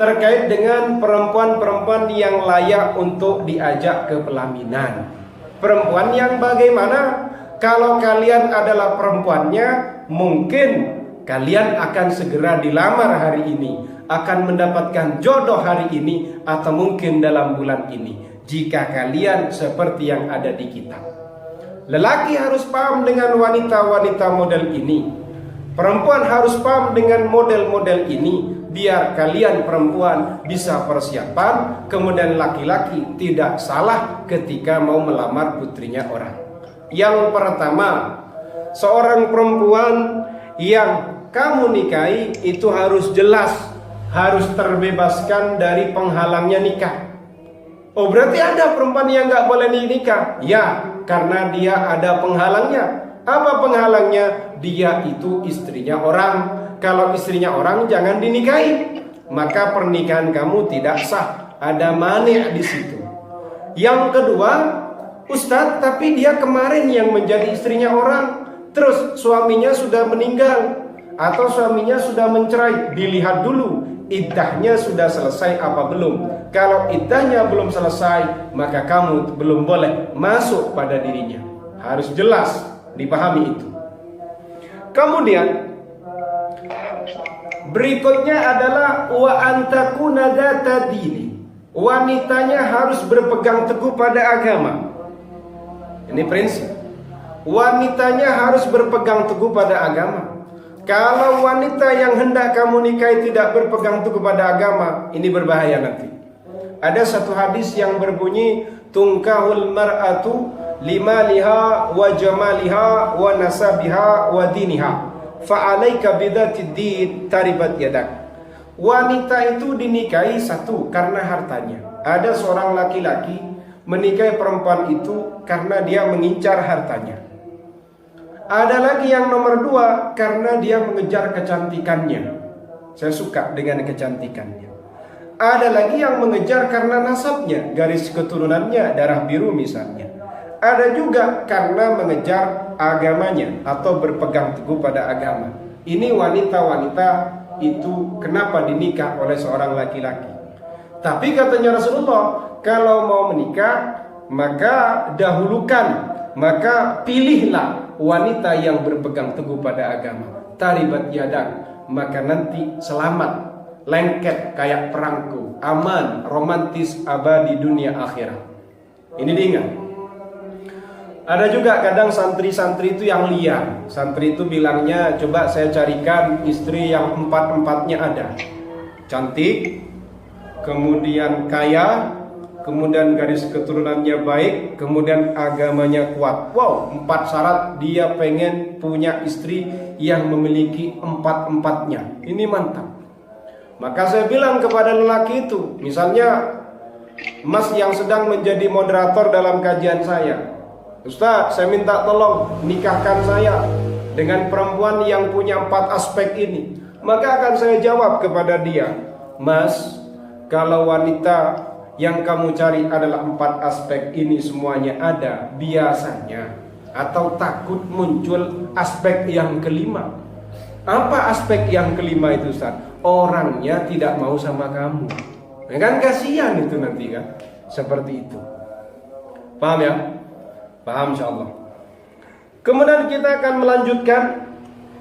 terkait dengan perempuan-perempuan yang layak untuk diajak ke pelaminan. Perempuan yang bagaimana? Kalau kalian adalah perempuannya, mungkin kalian akan segera dilamar hari ini, akan mendapatkan jodoh hari ini, atau mungkin dalam bulan ini, jika kalian seperti yang ada di kitab. Lelaki harus paham dengan wanita-wanita model ini, perempuan harus paham dengan model-model ini, biar kalian perempuan bisa persiapan, kemudian laki-laki tidak salah ketika mau melamar putrinya orang. Yang pertama, seorang perempuan yang kamu nikahi itu harus jelas, harus terbebaskan dari penghalangnya nikah. Oh, berarti ada perempuan yang nggak boleh nikah? Ya, karena dia ada penghalangnya. Apa penghalangnya? Dia itu istrinya orang. Kalau istrinya orang jangan dinikahi, maka pernikahan kamu tidak sah. Ada mani' di situ. Yang kedua, Ustadz, tapi dia kemarin yang menjadi istrinya orang, terus suaminya sudah meninggal atau suaminya sudah mencerai. Dilihat dulu iddahnya sudah selesai apa belum. Kalau iddahnya belum selesai, maka kamu belum boleh masuk pada dirinya. Harus jelas dipahami itu. Kemudian berikutnya adalah wa antakuna dzata dini. Wanitanya harus berpegang teguh pada agama. Ini prinsip. Wanitanya harus berpegang teguh pada agama. Kalau wanita yang hendak kamu nikahi tidak berpegang teguh pada agama, ini berbahaya nanti. Ada satu hadis yang berbunyi, tungkahul mar'atu limaliha wa jamaliha wa nasabiha wa diniha fa'alaika bidatid din taribat yadak. Wanita itu dinikahi satu karena hartanya. Ada seorang laki-laki menikahi perempuan itu karena dia mengincar hartanya. Ada lagi yang nomor dua, karena dia mengejar kecantikannya. Saya suka dengan kecantikannya. Ada lagi yang mengejar karena nasabnya, garis keturunannya darah biru misalnya. Ada juga karena mengejar agamanya atau berpegang teguh pada agama. Ini wanita-wanita itu kenapa dinikah oleh seorang laki-laki. Tapi katanya Rasulullah, kalau mau menikah maka dahulukan, maka pilihlah wanita yang berpegang teguh pada agama. Taribat yadak, maka nanti selamat, lengket kayak perangko, aman, romantis, abadi dunia akhirat. Ini diingat. Ada juga kadang santri-santri itu yang liar. Santri itu bilangnya, coba saya carikan istri yang empat-empatnya ada. Cantik, kemudian kaya, kemudian garis keturunannya baik, kemudian agamanya kuat. Wow, 4 syarat dia pengen punya istri yang memiliki 4-empatnya. Ini mantap. Maka saya bilang kepada lelaki itu, misalnya Mas yang sedang menjadi moderator dalam kajian saya, Ustaz, saya minta tolong nikahkan saya dengan perempuan yang punya 4 aspek ini. Maka akan saya jawab kepada dia, Mas, kalau wanita yang kamu cari adalah 4 aspek ini semuanya ada, biasanya atau takut muncul aspek yang kelima. Apa aspek yang kelima itu, Ustaz? Orangnya tidak mau sama kamu. Ya kan kasihan itu nanti kan. Seperti itu. Paham ya? Paham insyaallah. Kemudian kita akan melanjutkan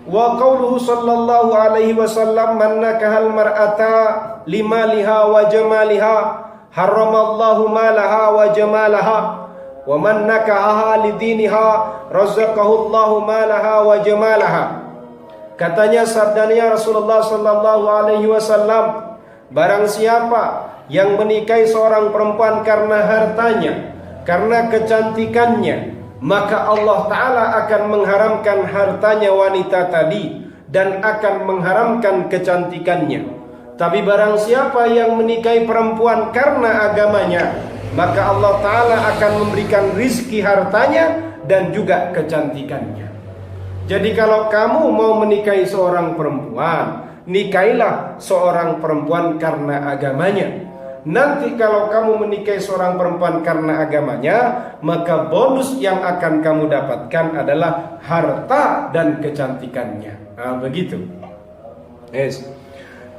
wa qauluhu sallallahu alaihi wasallam man nakahal mar'ata limaliha wa jamaliha haramallahu malaha wa jamalaha wa man nakahaha lidiniha razaqahu Allahu malaha wa jamalaha. Katanya sabdanya Rasulullah sallallahu alaihi wasallam, barang siapa yang menikahi seorang perempuan karena hartanya, karena kecantikannya, maka Allah Ta'ala akan mengharamkan hartanya wanita tadi dan akan mengharamkan kecantikannya. Tapi barang siapa yang menikahi perempuan karena agamanya, maka Allah Ta'ala akan memberikan rizki hartanya dan juga kecantikannya. Jadi kalau kamu mau menikahi seorang perempuan, nikahilah seorang perempuan karena agamanya. Nanti kalau kamu menikahi seorang perempuan karena agamanya, maka bonus yang akan kamu dapatkan adalah harta dan kecantikannya. Nah, begitu. Yes.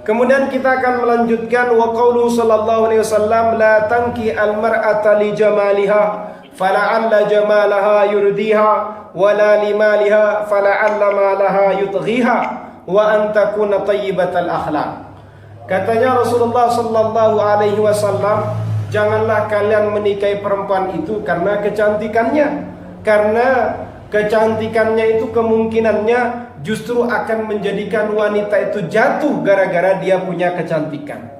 Kemudian kita akan melanjutkan wa qauluhu sallallahu alaihi wasallam la tanki al-mar'ata li jamaliha fala'alla jamalaha yurdiha wala limaliha fala'alla malaha yutghiha wa an takuna tayyibatal akhlaq. Katanya Rasulullah sallallahu alaihi wasallam, janganlah kalian menikahi perempuan itu karena kecantikannya. Karena kecantikannya itu kemungkinannya justru akan menjadikan wanita itu jatuh gara-gara dia punya kecantikan.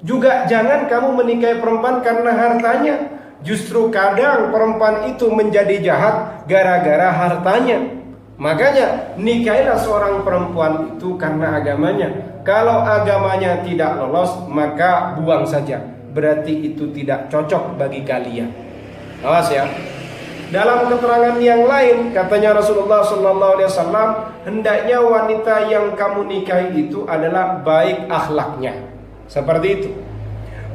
Juga jangan kamu menikahi perempuan karena hartanya. Justru kadang perempuan itu menjadi jahat gara-gara hartanya. Makanya nikahilah seorang perempuan itu karena agamanya. Kalau agamanya tidak lolos, maka buang saja. Berarti itu tidak cocok bagi kalian. Awas ya. Dalam keterangan yang lain, katanya Rasulullah SAW, hendaknya wanita yang kamu nikahi itu adalah baik akhlaknya. Seperti itu.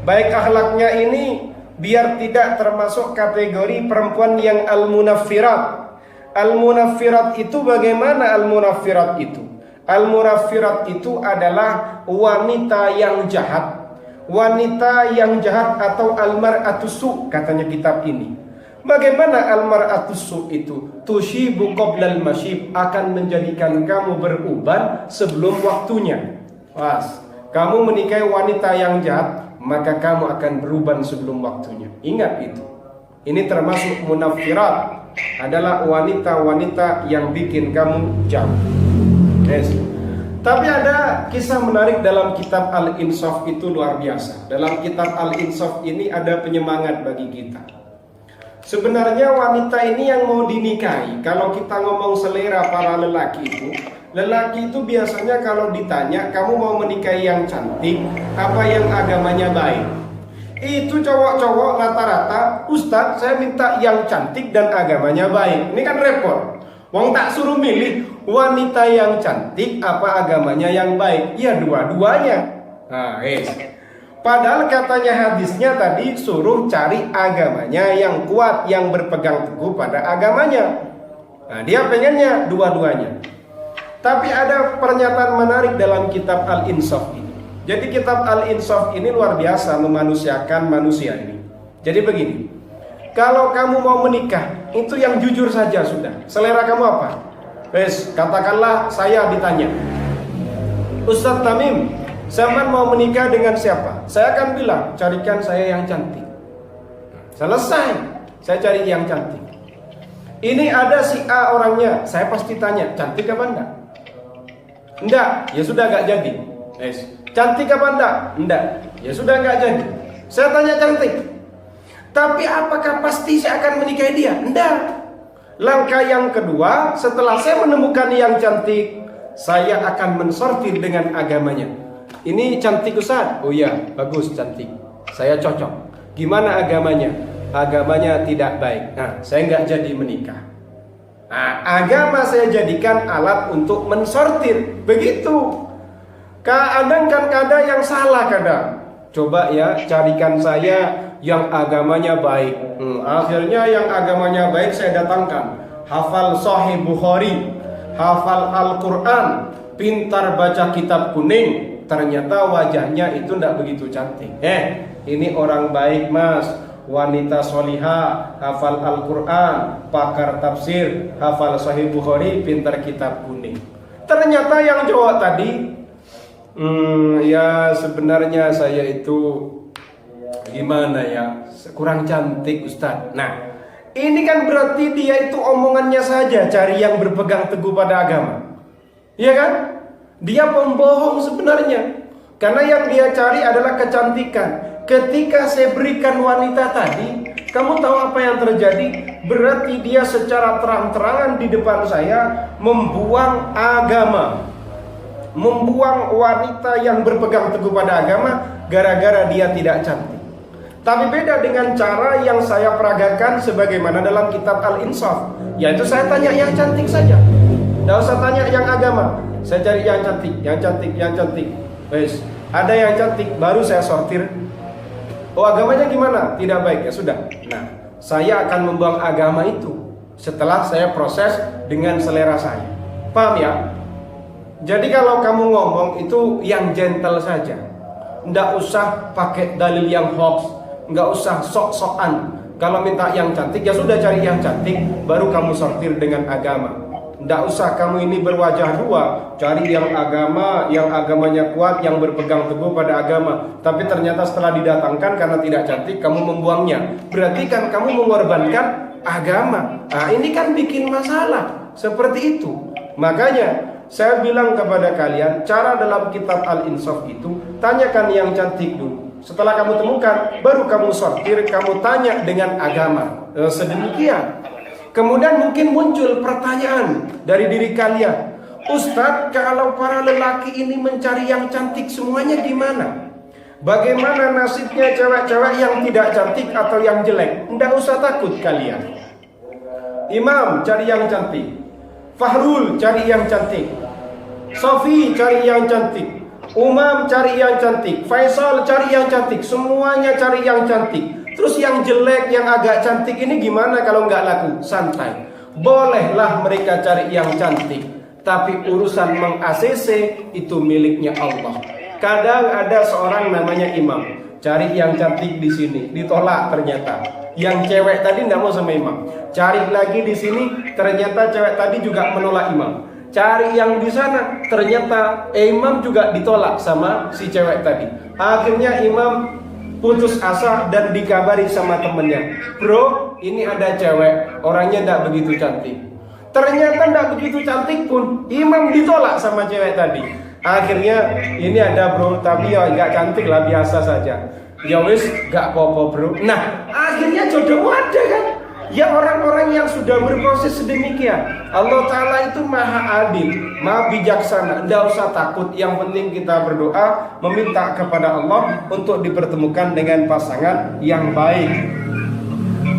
Baik akhlaknya ini biar tidak termasuk kategori perempuan yang al-munaffirat. Al-munaffirat itu bagaimana al-munaffirat itu? Al-munaffirat itu adalah wanita yang jahat. Wanita yang jahat atau al-mar'atus su, katanya kitab ini. Bagaimana al-mar'atus su itu? Tushibu qoblal masyib, akan menjadikan kamu beruban sebelum waktunya. Pas, kamu menikahi wanita yang jahat, maka kamu akan beruban sebelum waktunya. Ingat itu. Ini termasuk munaffirat, adalah wanita-wanita yang bikin kamu jauh. Yes. Tapi ada kisah menarik dalam kitab Al-Insaf, itu luar biasa. Dalam kitab Al-Insaf ini ada penyemangat bagi kita. Sebenarnya wanita ini yang mau dinikahi, kalau kita ngomong selera para lelaki itu biasanya kalau ditanya, kamu mau menikahi yang cantik, apa yang agamanya baik? Itu cowok-cowok rata-rata, Ustadz saya minta yang cantik dan agamanya baik. Ini kan repot. Wong tak suruh milih wanita yang cantik apa agamanya yang baik. Ya dua-duanya. Nah, padahal katanya hadisnya tadi suruh cari agamanya yang kuat, yang berpegang teguh pada agamanya. Nah, dia pengennya dua-duanya. Tapi ada pernyataan menarik dalam kitab Al-Insaf ini. Jadi kitab Al-Insaf ini luar biasa memanusiakan manusia ini. Jadi begini, kalau kamu mau menikah, itu yang jujur saja sudah. Selera kamu apa? Katakanlah saya ditanya, Ustadz Tamim, Zaman mau menikah dengan siapa? Saya akan bilang, carikan saya yang cantik. Selesai, saya cari yang cantik. Ini ada si A orangnya, saya pasti tanya, cantik apa enggak? Enggak, ya sudah enggak jadi. Cantik apa enggak? Enggak, ya sudah enggak jadi. Saya tanya cantik. Tapi apakah pasti saya akan menikahi dia? Enggak. Langkah yang kedua, setelah saya menemukan yang cantik, saya akan mensortir dengan agamanya. Ini cantik Ustaz? Oh iya, bagus, cantik. Saya cocok. Gimana agamanya? Agamanya tidak baik. Nah, saya nggak jadi menikah. Nah, agama saya jadikan alat untuk mensortir. Begitu. Kadang kan ada yang salah kadang. Coba ya, carikan saya yang agamanya baik. Akhirnya yang agamanya baik saya datangkan. Hafal Sahih Bukhari, hafal Al-Quran, pintar baca kitab kuning. Ternyata wajahnya itu tidak begitu cantik. Ini orang baik mas, wanita solihah, hafal Al-Quran, pakar tafsir, hafal Sahih Bukhari, pintar kitab kuning. Ternyata yang cowok tadi, ya sebenarnya saya itu gimana ya, kurang cantik Ustadz. Nah, ini kan berarti dia itu omongannya saja cari yang berpegang teguh pada agama. Iya kan? Dia pembohong sebenarnya. Karena yang dia cari adalah kecantikan. Ketika saya berikan wanita tadi, kamu tahu apa yang terjadi? Berarti dia secara terang-terangan di depan saya membuang agama, membuang wanita yang berpegang teguh pada agama gara-gara dia tidak cantik. Tapi beda dengan cara yang saya peragakan sebagaimana dalam kitab Al-Insaf, yaitu saya tanya yang cantik saja, tidak usah tanya yang agama. Saya cari yang cantik, yang cantik, yang cantik. Ada yang cantik, baru saya sortir. Oh, agamanya gimana? Tidak baik, ya sudah. Nah, saya akan membuang agama itu setelah saya proses dengan selera saya. Paham ya? Jadi kalau kamu ngomong itu yang gentle saja. Nggak usah pakai dalil yang hoax, nggak usah sok-sokan. Kalau minta yang cantik ya sudah cari yang cantik, baru kamu sortir dengan agama. Nggak usah kamu ini berwajah dua, cari yang agama, yang agamanya kuat, yang berpegang teguh pada agama. Tapi ternyata setelah didatangkan karena tidak cantik, kamu membuangnya. Berarti kan kamu mengorbankan agama. Nah ini kan bikin masalah. Seperti itu. Makanya saya bilang kepada kalian, cara dalam kitab Al-Insaf itu, tanyakan yang cantik dulu. Setelah kamu temukan, baru kamu sortir, kamu tanya dengan agama. Sedemikian. Kemudian mungkin muncul pertanyaan dari diri kalian, Ustadz, kalau para lelaki ini mencari yang cantik semuanya gimana? Bagaimana nasibnya cewek-cewek yang tidak cantik atau yang jelek? Tidak usah takut kalian. Imam cari yang cantik, Fahrul cari yang cantik, Sofi cari yang cantik, Umam cari yang cantik, Faisal cari yang cantik, semuanya cari yang cantik. Terus yang jelek, yang agak cantik ini gimana kalau nggak laku? Santai. Bolehlah mereka cari yang cantik, tapi urusan meng-ACC itu miliknya Allah. Kadang ada seorang namanya imam, cari yang cantik di sini, ditolak ternyata. Yang cewek tadi nggak mau sama imam. Cari lagi di sini, ternyata cewek tadi juga menolak imam. Cari yang di sana, ternyata imam juga ditolak sama si cewek tadi. Akhirnya imam putus asa dan dikabari sama temennya, bro, ini ada cewek, orangnya tidak begitu cantik. Ternyata tidak begitu cantik pun imam ditolak sama cewek tadi. Akhirnya ini ada bro, tapi ya nggak cantik lah, biasa saja. Ya wis, nggak apa-apa bro. Nah akhirnya jodoh ada kan. Ya orang-orang yang sudah berproses sedemikian. Allah Ta'ala itu maha adil, maha bijaksana. Tidak usah takut, yang penting kita berdoa, meminta kepada Allah untuk dipertemukan dengan pasangan yang baik.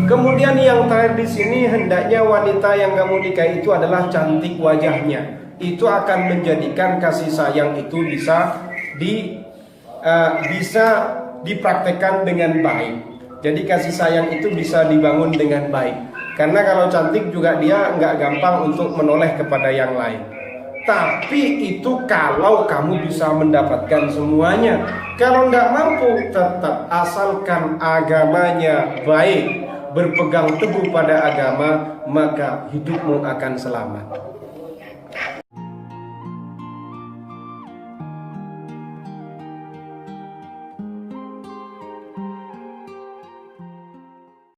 Kemudian yang terakhir di sini, hendaknya wanita yang kamu nikahi itu adalah cantik wajahnya. Itu akan menjadikan kasih sayang itu bisa dipraktekkan dengan baik. Jadi kasih sayang itu bisa dibangun dengan baik. Karena kalau cantik juga dia nggak gampang untuk menoleh kepada yang lain. Tapi itu kalau kamu bisa mendapatkan semuanya. Kalau nggak mampu, tetap asalkan agamanya baik, berpegang teguh pada agama, maka hidupmu akan selamat.